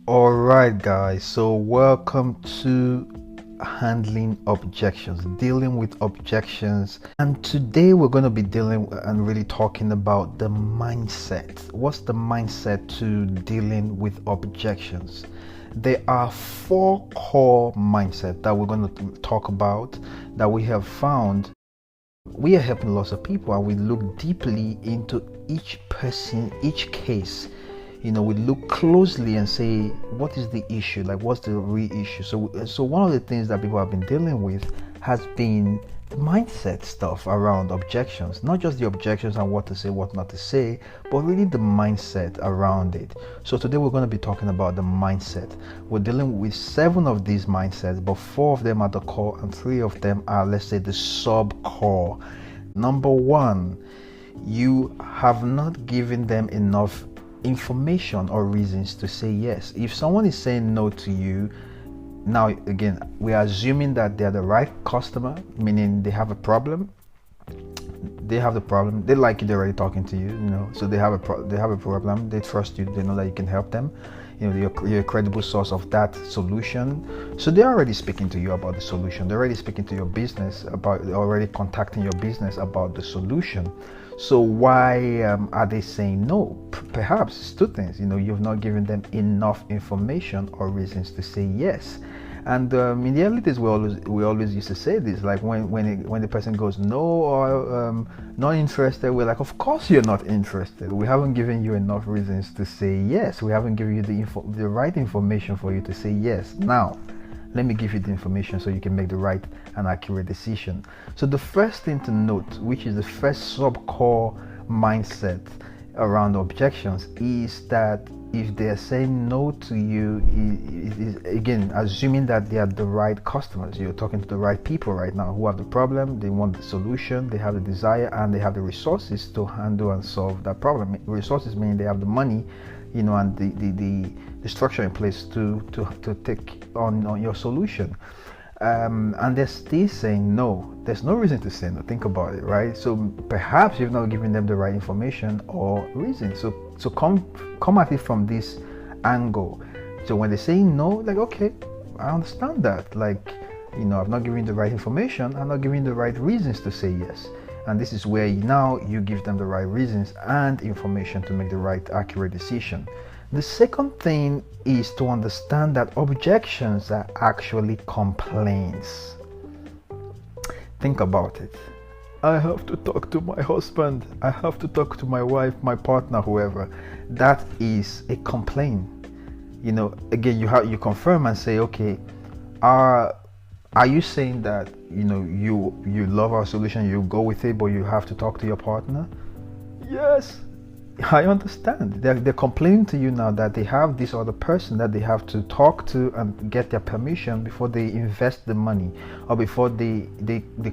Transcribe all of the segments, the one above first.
All right, guys. So, welcome to handling objections, dealing with objections. And today we're going to be dealing and really talking about the mindset. What's the mindset to dealing with objections? There are 4 core mindsets that we're going to talk about that we have found. We are helping lots of people, and we look deeply into each person, each case. We look closely and say, what is the issue? Like, what's the real issue? So one of the things that people have been dealing with has been mindset stuff around objections. Not just the objections and what to say, what not to say, but really the mindset around it. So today we're going to be talking about the mindset. We're dealing with 7 of these mindsets, but 4 of them are the core and 3 of them are, let's say, the sub-core. Number 1, you have not given them enough information or reasons to say yes. If someone is saying no to you, now again, we are assuming that they're the right customer, meaning they have a problem. They like you, they're already talking to you, so they have a problem, they trust you, they know that you can help them, you're a credible source of that solution. So they're already speaking to you about the solution, they're already speaking to your business already contacting your business about the solution. So why are they saying no? Perhaps it's 2 things. You've not given them enough information or reasons to say yes. And in the early days, we always used to say this, like when the person goes no or not interested, we're like, of course you're not interested. We haven't given you enough reasons to say yes. We haven't given you the right information for you to say yes. Now, let me give you the information so you can make the right and accurate decision. So the first thing to note, which is the first sub-core mindset around objections, is that if they're saying no to you, it is again assuming that they are the right customers. You're talking to the right people right now who have the problem, they want the solution, they have the desire, and they have the resources to handle and solve that problem. Resources meaning they have the money, and the structure in place to take on your solution. And they're still saying no. There's no reason to say no. Think about it, right? So perhaps you've not given them the right information or reason. So come at it from this angle. So when they say no, like, okay, I understand that. Like, I've not given the right information. I'm not giving the right reasons to say yes. And this is where now you give them the right reasons and information to make the right, accurate decision. The second thing is to understand that objections are actually complaints. Think about it. I have to talk to my husband. I have to talk to my wife, my partner, whoever. That is a complaint. Again, you confirm and say, okay, are you saying that you love our solution, you go with it, but you have to talk to your partner? Yes, I understand. They're complaining to you now that they have this other person that they have to talk to and get their permission before they invest the money or before they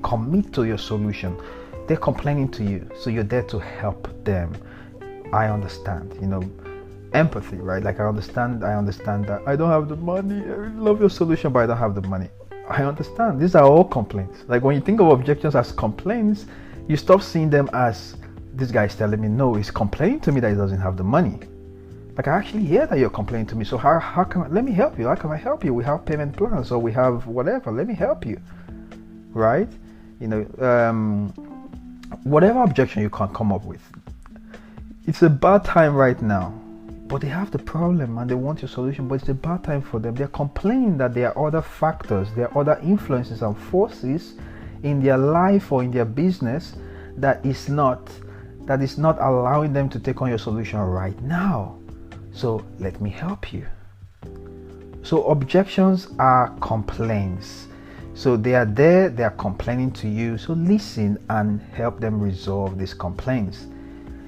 commit to your solution. They're complaining to you, so you're there to help them. I understand. Empathy, right? Like I understand that I don't have the money. I love your solution, but I don't have the money. I understand. These are all complaints. Like when you think of objections as complaints, you stop seeing them as, this guy is telling me no, he's complaining to me that he doesn't have the money. Like, I actually hear that you're complaining to me, so how can let me help you? How can I help you? We have payment plans, or we have whatever. Let me help you, right? Whatever objection you can come up with. It's a bad time right now, but they have the problem and they want your solution, but it's a bad time for them. They're complaining that there are other factors, there are other influences and forces in their life or in their business that is not allowing them to take on your solution right now. So let me help you. So objections are complaints. So they are there, they are complaining to you. So listen and help them resolve these complaints.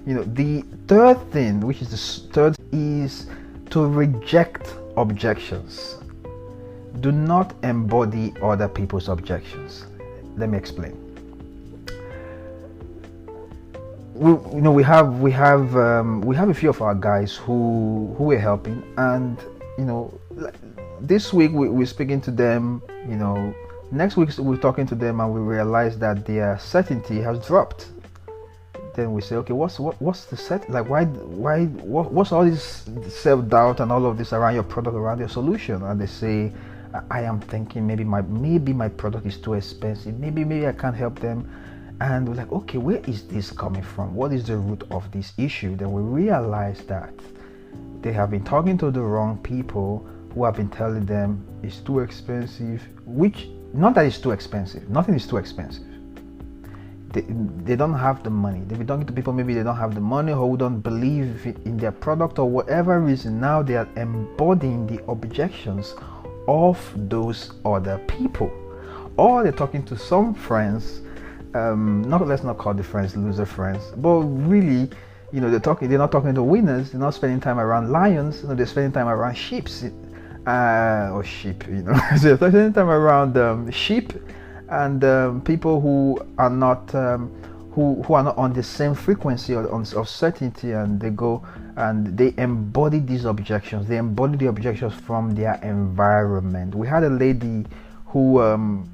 The third thing, which is the third, is to reject objections. Do not embody other people's objections. Let me explain. We have a few of our guys who we're helping, and this week we're speaking to them. Next week we're talking to them, and we realize that their certainty has dropped. then we say, okay, what's the set, like, what's all this self-doubt and all of this around your product, around your solution? And they say, I am thinking maybe my product is too expensive, maybe I can't help them. And we're like, okay, where is this coming from? What is the root of this issue? Then we realize that they have been talking to the wrong people who have been telling them it's too expensive, which, not that it's too expensive, nothing is too expensive. They don't have the money. They've been talking to people, maybe they don't have the money, or who don't believe in their product, or whatever reason. Now they are embodying the objections of those other people. Or they're talking to some friends, let's not call the friends loser friends, but really, they're not talking to winners. They're not spending time around lions. They're spending time around sheep, or sheep. So they're spending time around sheep and people who are not who are not on the same frequency of certainty, and they go and they embody these objections. They embody the objections from their environment. We had a lady who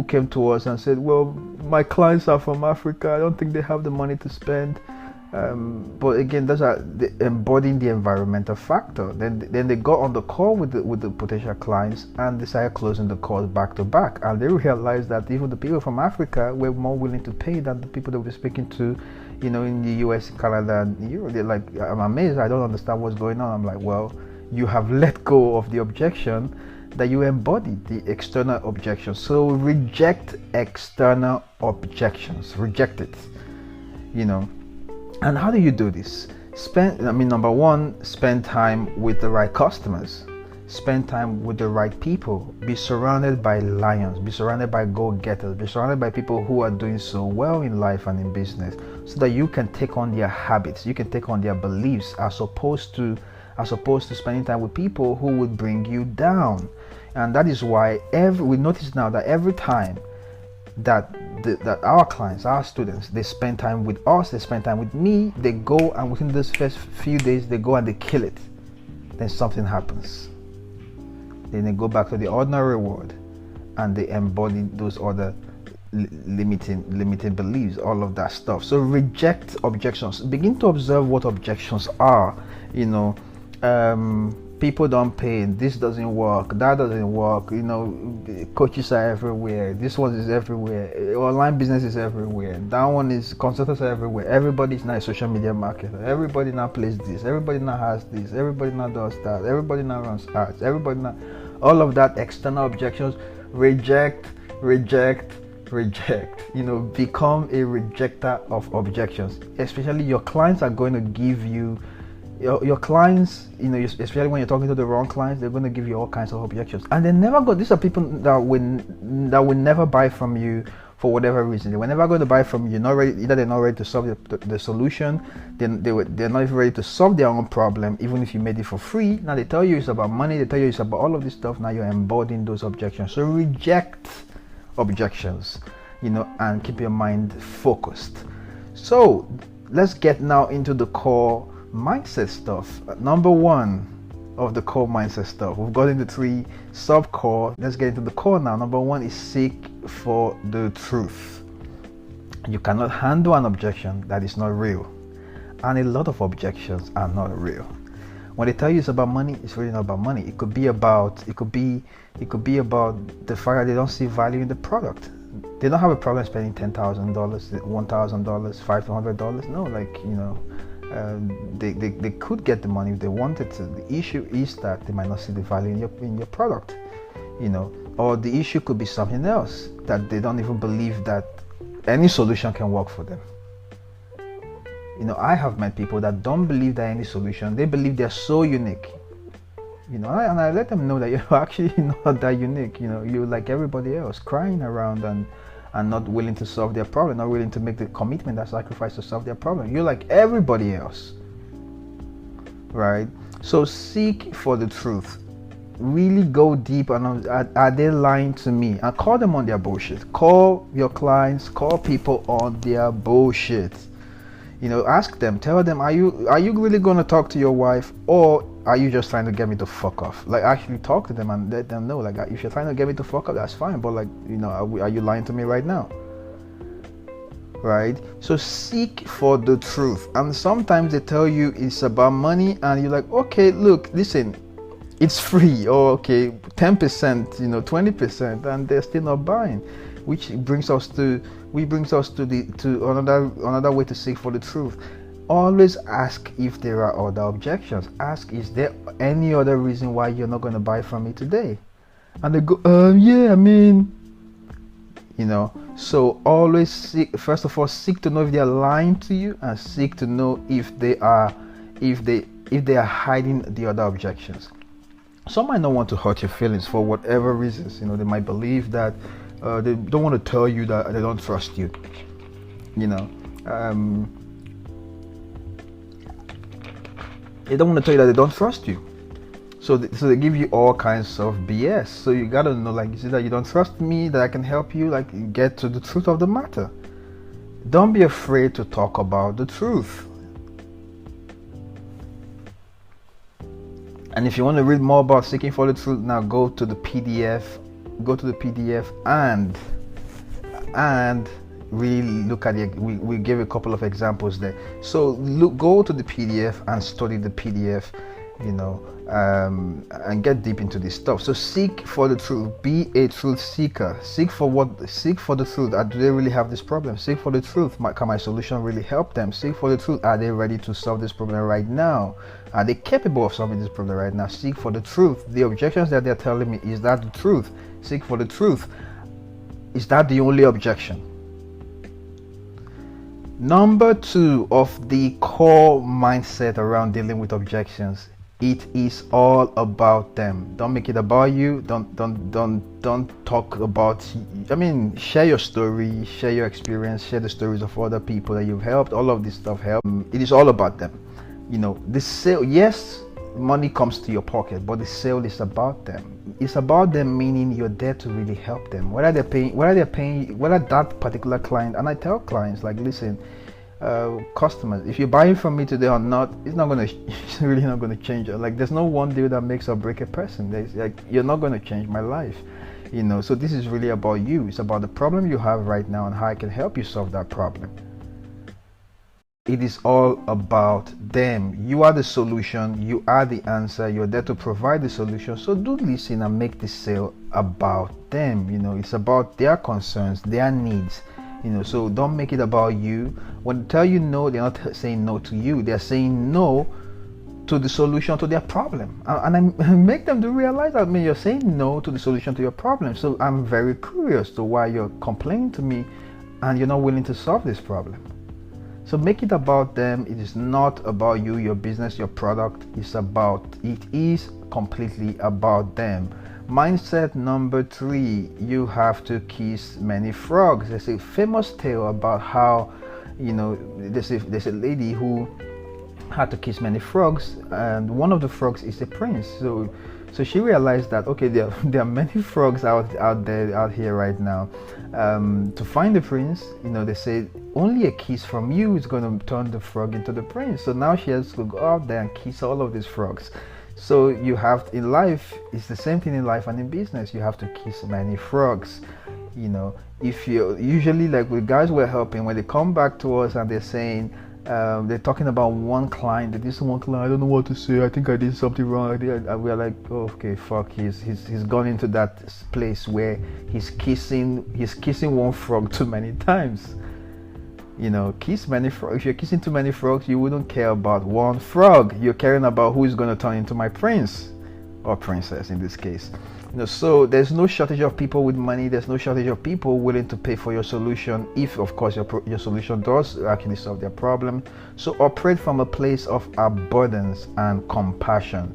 came to us and said, well, my clients are from Africa, I don't think they have the money to spend. But again, those are embodying the environmental factor. Then they got on the call with the potential clients and decided closing the calls back to back, and they realized that even the people from Africa were more willing to pay than the people that we're speaking to, in the US, Canada, and Europe. They're like, I'm amazed, I don't understand what's going on. I'm like, well, you have let go of the objection that you embody, the external objection. So reject external objections, reject it, And how do you do this? Number one, spend time with the right customers. Spend time with the right people. Be surrounded by lions. Be surrounded by go-getters. Be surrounded by people who are doing so well in life and in business, so that you can take on their habits. You can take on their beliefs, as opposed to spending time with people who would bring you down. And that is why we notice now that every time that our clients, our students, they spend time with us, they spend time with me, they go, and within those first few days they go and they kill it. Then something happens. Then they go back to the ordinary world and they embody those other limiting beliefs, all of that stuff. So reject objections. Begin to observe what objections are. People don't pay, this doesn't work, that doesn't work, coaches are everywhere, this one is everywhere, online business is everywhere, that one is, consultants are everywhere, everybody's now a social media marketer, everybody now plays this, everybody now has this, everybody now does that, everybody now runs ads, everybody now, all of that external objections. Reject. Become a rejecter of objections. Especially your clients are going to give you, your clients, especially when you're talking to the wrong clients, they're going to give you all kinds of objections, and they never go. These are people that will never buy from you for whatever reason. They were never going to buy from you. Either they're not ready to solve the solution, then they're not even ready to solve their own problem, even if you made it for free. Now they tell you it's about money. They tell you it's about all of this stuff. Now you're embodying those objections. So reject objections, and keep your mind focused. So let's get now into the core mindset stuff. Number one of the core mindset stuff, we've got into 3 sub-core. Let's get into the core now. Number one is seek for the truth. You cannot handle an objection that is not real, and a lot of objections are not real. When they tell you it's about money, it's really not about money. It could be about the fact that they don't see value in the product. They don't have a problem spending $10,000, $1,000, $500. No, they could get the money if they wanted to. The issue is that they might not see the value in your product, or the issue could be something else, that they don't even believe that any solution can work for them. I have met people that don't believe that any solution, they believe they're so unique, and I let them know that you're actually not that unique. You're like everybody else, crying around and not willing to solve their problem, not willing to make the commitment, that sacrifice to solve their problem. You're like everybody else, right? So seek for the truth. Really go deep on, are they lying to me? And call them on their bullshit. Call your clients, call people on their bullshit. Ask them, tell them, are you really going to talk to your wife, or are you just trying to get me to fuck off? Like, actually talk to them and let them know, like, if you're trying to get me to fuck off, that's fine, but are you lying to me right now? right? So seek for the truth. And sometimes they tell you it's about money, and you're like, okay, look, listen, it's free, or okay, 10%, 20%, and they're still not buying, which brings us to another way to seek for the truth. Always ask if there are other objections. Ask, is there any other reason why you're not going to buy from me today? And they go, yeah, I mean, so always seek, first of all, seek to know if they are lying to you, and seek to know if they are hiding the other objections. Some might not want to hurt your feelings for whatever reasons. They might believe that they don't want to tell you that they don't trust you. They don't want to tell you that they don't trust you. So they give you all kinds of BS. So you gotta know, like, is it that you don't trust me, that I can help you, like, get to the truth of the matter. Don't be afraid to talk about the truth. And if you want to read more about seeking for the truth, now go to the PDF and really look at it. We give a couple of examples there. So go to the PDF and study the PDF, and get deep into this stuff. So seek for the truth. Be a truth seeker. Seek for the truth. Do they really have this problem? Seek for the truth. Can my solution really help them? Seek for the truth. Are they ready to solve this problem right now? Are they capable of solving this problem right now? Seek for the truth. The objections that they're telling me, is that the truth? Seek for the truth. Is that the only objection? Number 2 of the core mindset around dealing with objections: it is all about them. Don't make it about you. Don't talk about, share your story, share your experience, share the stories of other people that you've helped. All of this stuff helps. It is all about them. The sale, yes, money comes to your pocket, but the sale is about them. It's about them, meaning you're there to really help them. Whether that particular client, and I tell clients, like, listen, customers, if you're buying from me today or not, it's really not going to change. Like, there's no one deal that makes or break a person. You're not going to change my life, so this is really about you. It's about the problem you have right now and how I can help you solve that problem. It is all about them. You are the solution, you are the answer, you're there to provide the solution. So do listen and make the sale about them. It's about their concerns, their needs. So don't make it about you. When they tell you no, they're not saying no to you, they're saying no to the solution to their problem. And I make them to realize that, you're saying no to the solution to your problem. So I'm very curious to why you're complaining to me and you're not willing to solve this problem. So make it about them. It is not about you, your business, your product. It is completely about them. Mindset number 3, you have to kiss many frogs. There's a famous tale about how, there's a lady who had to kiss many frogs, and one of the frogs is a prince. So she realized that, okay, there are many frogs out here right now. To find the prince, they say only a kiss from you is going to turn the frog into the prince. So now she has to go out there and kiss all of these frogs. So you have, in life, it's the same thing in life and in business. You have to kiss many frogs. If you usually, like with guys we're helping, when they come back to us and they're saying, they're talking about one client, this one client, I don't know what to say, I think I did something wrong. We're like, oh, okay, fuck, he's gone into that place where he's kissing one frog too many times. Kiss many frogs. If you're kissing too many frogs, you wouldn't care about one frog. You're caring about who is going to turn into my prince or princess in this case. So there's no shortage of people with money. There's no shortage of people willing to pay for your solution, if of course your solution does actually solve their problem. So operate from a place of abundance and compassion.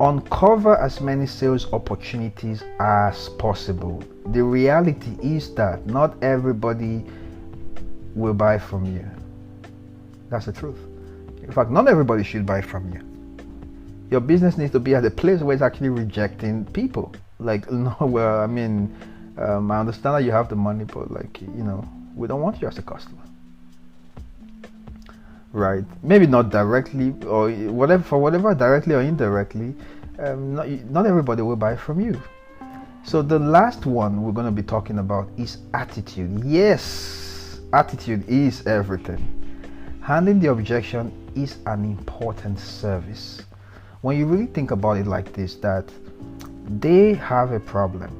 Uncover as many sales opportunities as possible. The reality is that not everybody will buy from you. That's the truth. In fact, not everybody should buy from you. Your business needs to be at a place where it's actually rejecting people. Like, no, well, I understand that you have the money, but we don't want you as a customer. Right? Maybe not directly or whatever, directly or indirectly. Not everybody will buy from you. So the last one we're going to be talking about is attitude. Yes, attitude is everything. Handling the objection is an important service. When you really think about it like this, that they have a problem,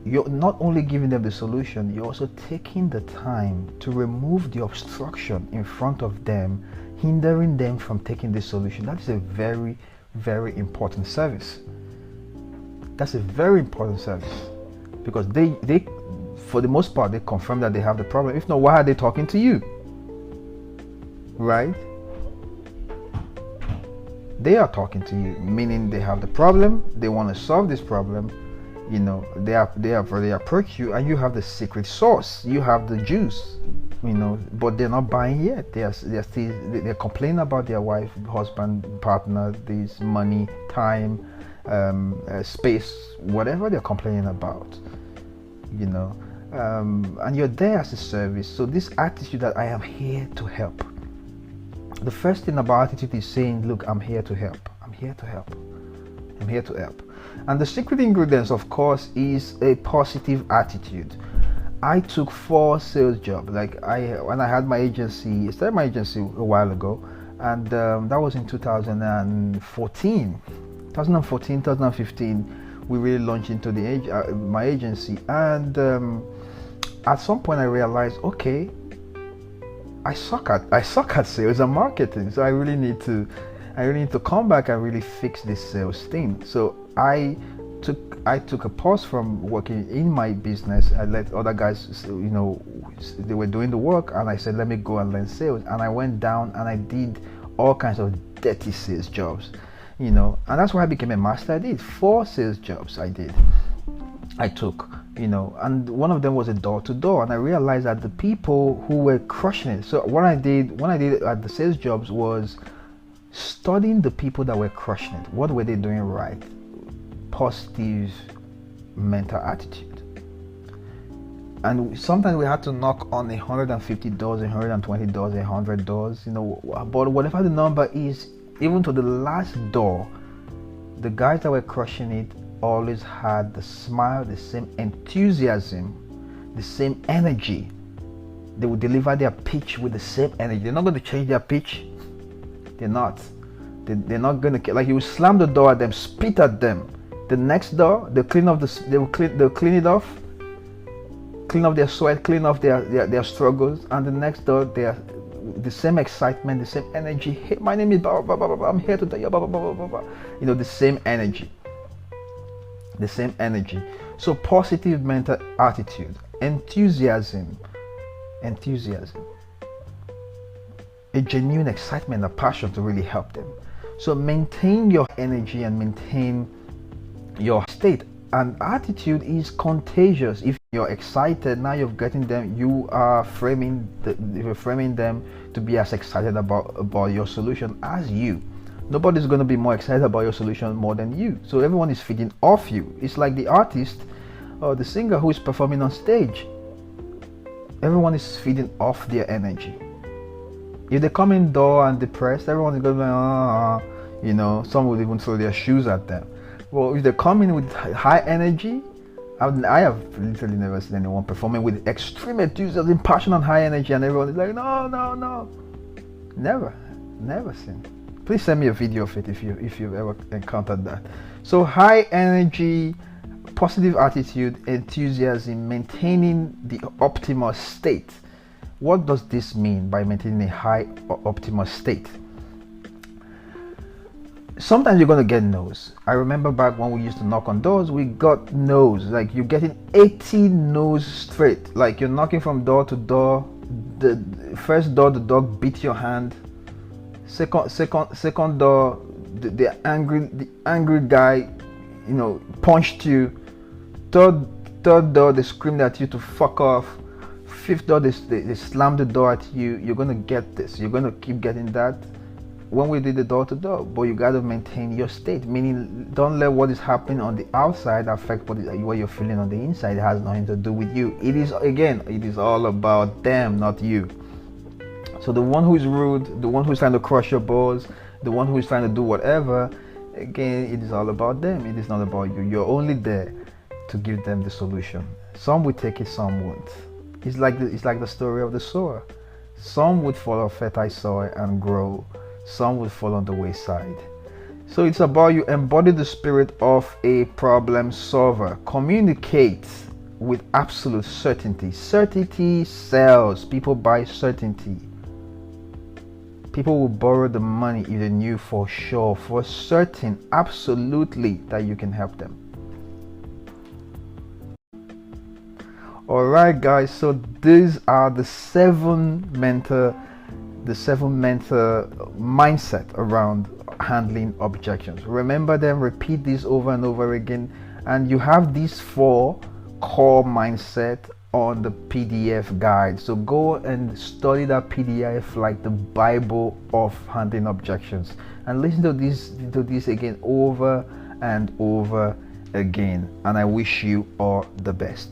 you're not only giving them the solution, you're also taking the time to remove the obstruction in front of them, hindering them from taking the solution. That is a very, very important service. That's a very important service, because they for the most part, they confirm that they have the problem. If not, why are they talking to you? Right? They are talking to you, meaning they have the problem, they want to solve this problem. You know, they approach you, and you have the secret sauce, you have the juice, you know, but they're not buying yet. They're complaining about their wife, husband, partner, this money, time, space, whatever they're complaining about, you know, and you're there as a service. So this attitude that I am here to help. The first thing about attitude is saying, look, I'm here to help. I'm here to help. I'm here to help. And the secret ingredients, of course, is a positive attitude. I took 4 sales jobs. Like when I had my agency, I started my agency a while ago, and that was in 2014, 2015. We really launched into my agency, and at some point I realized, okay, I suck at sales and marketing, so I really need to come back and really fix this sales thing. So I took a pause from working in my business. I let other guys, you know, they were doing the work, and I said, let me go and learn sales. And I went down and I did all kinds of dirty sales jobs, you know, and that's why I became a master. I did 4 sales jobs I took, you know, and one of them was a door-to-door, and I realized that the people who were crushing it. So what I did at the sales jobs was studying the people that were crushing it. What were they doing right? Positive mental attitude. And sometimes we had to knock on 150 doors, 120 doors, 100 doors, you know, but whatever the number is, even to the last door, the guys that were crushing it always had the smile, the same enthusiasm, the same energy. They would deliver their pitch with the same energy. They're not going to change their pitch. They're not. They're not going to, like, you will slam the door at them, spit at them. The next door, they'll clean off they'll clean it off, clean off their sweat, clean off their struggles, and the next door, they're the same excitement, the same energy. Hey, my name is blah, blah, blah, blah, I'm here to tell you blah, blah, blah, blah, blah. You know, the same energy. The same energy. So positive mental attitude, enthusiasm, a genuine excitement, a passion to really help them. So maintain your energy and maintain your state. And attitude is contagious. If you're excited, now you're getting them, you are framing them to be as excited about your solution as you. Nobody's going to be more excited about your solution more than you. So everyone is feeding off you. It's like the artist or the singer who is performing on stage. Everyone is feeding off their energy. If they come in door and depressed, everyone is going to be, you know, some would even throw their shoes at them. Well, if they come in with high energy, I have literally never seen anyone performing with extreme enthusiasm, passion, and high energy, and everyone is like, no. Never seen. Please send me a video of it if you've ever encountered that. So high energy, positive attitude, enthusiasm, maintaining the optimal state. What does this mean by maintaining a high optimal state? Sometimes you're going to get no's. I remember back when we used to knock on doors, we got no's. Like, you're getting 80 no's straight. Like, you're knocking from door to door. The first door, the dog beat your hand. Second door, the angry guy, you know, punched you. Third door, they screamed at you to fuck off. Fifth door, they slammed the door at you. You're going to get this. You're going to keep getting that when we did the door to door. But you got to maintain your state, meaning don't let what is happening on the outside affect what you're feeling on the inside. It has nothing to do with you. It is all about them, not you. So the one who is rude, the one who is trying to crush your balls, the one who is trying to do whatever, again, it is all about them. It is not about you. You're only there to give them the solution. Some will take it, some won't. It's like the story of the sower. Some would fall on fertile soil and grow. Some would fall on the wayside. So it's about you embody the spirit of a problem solver. Communicate with absolute certainty. Certainty sells. People buy certainty. People will borrow the money if they knew for sure, for certain, absolutely, that you can help them. Alright guys, so these are the seven mental mindset around handling objections. Remember them, repeat these over and over again, and you have these 4 core mindset on the PDF guide. So go and study that PDF like the Bible of handling objections, and listen to this again over and over again. And I wish you all the best.